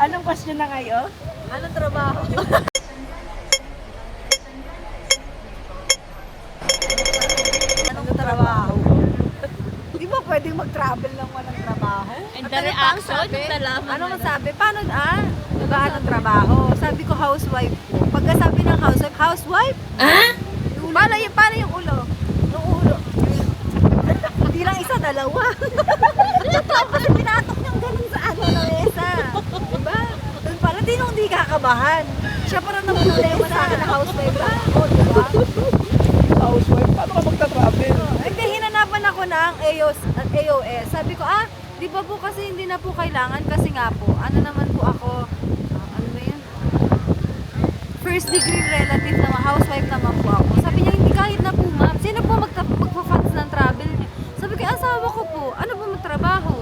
Anong question na ngayon? Anong trabaho? Anong trabaho? Di ba pwedeng mag-travel ng walang trabaho? And At the ano pa ang reaction, sabi? yung nalaman Ano mo ang sabi? Paano, diba anong trabaho? Sabi ko housewife po. Pagka sabi ng housewife? Paano yung ulo? Yung ulo. Hindi lang isa, dalawa. Kasi pinatok niyang ganun sa ano na mesa. Diba? Doon para di kakabahan. Siya parang namumulema sa akin na housewife ba? O, diba? Housewife, paano ka magta-travel? Hindi, hinanapan ako ng AOS. Sabi ko, di ba po kasi hindi na po kailangan kasi nga po, ano naman po ako, ano ba yun? First degree relative naman, housewife naman po ako. Sabi niya, hindi kahit na po ma'am, sino po magpa-funds ng travel niya? Sabi ko, asawa ko po, ano po magtrabaho?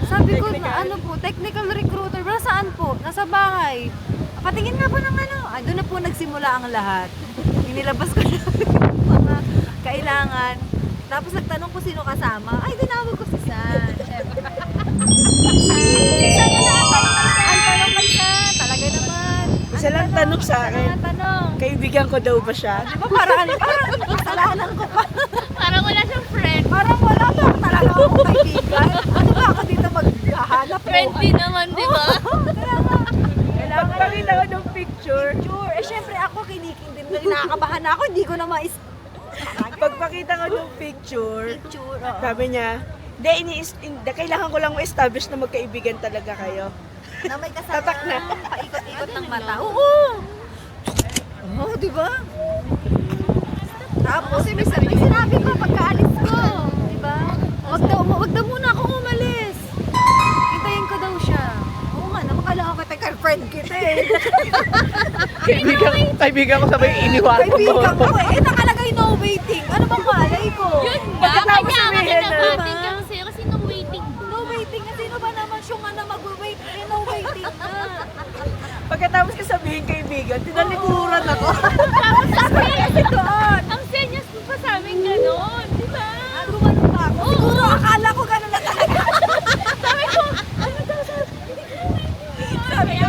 Sabi ko, ano po, technical recruiter, ba saan po? Nasa bahay. Patingin nga po ng ano. Doon na po nagsimula ang lahat. Inilabas ko na yung mga kailangan. Tapos nagtanong ko sino kasama. Ay, dinawag ko si San. Siyempre. Si San na ang tanong kay San. Talaga naman. Isa lang tanong sa akin. Ang tanong. Kaibigan ko daw ba siya? Di ba parang kasalanan ko pa. Parang wala siyang friend. Parang wala ba talaga akong kaibigan? Ano ba ako dito maghahanap? Friendly naman, di ba? Kailangan Pagpakita ko ng picture, picture. Eh, syempre ako, kiniking din. Nakakabahan ako, hindi ko na pagpakita ko ng picture, picture. Oo. sabi niya, kailangan ko lang ma-establish na magkaibigan talaga kayo. Na may kasama. Tatak na. Paikot-ikot ng mata. Oo! Oo, di ba? Tapos, may sinabi ko pagkaalis ko. Di ba? Wag daw muna akong umalis. Hintayin ko daw siya. Oo nga, naman kailangan ko tayo friend kita eh. Kaibigan ko sabay iniwan ko. Kaibigan ko eh. Nakalagay no waiting. Ano bang malay ko? Yun ba? Pagkatapos Kaya nga sabihin na, kinabating ka sa'yo kasi no waiting. No waiting. Kasi sino ba naman siya nga na mag-wait? Eh, no waiting na. Pagkatapos ko sabihin kaibigan, tinalikuran ako. Sabi kasi doon. Ang senyas mo pa sa amin gano'n, di ba? Gumano pa ako. Siguro akala ko gano'n na talaga. Sabi ko, ano daw sabi? Sabi ko,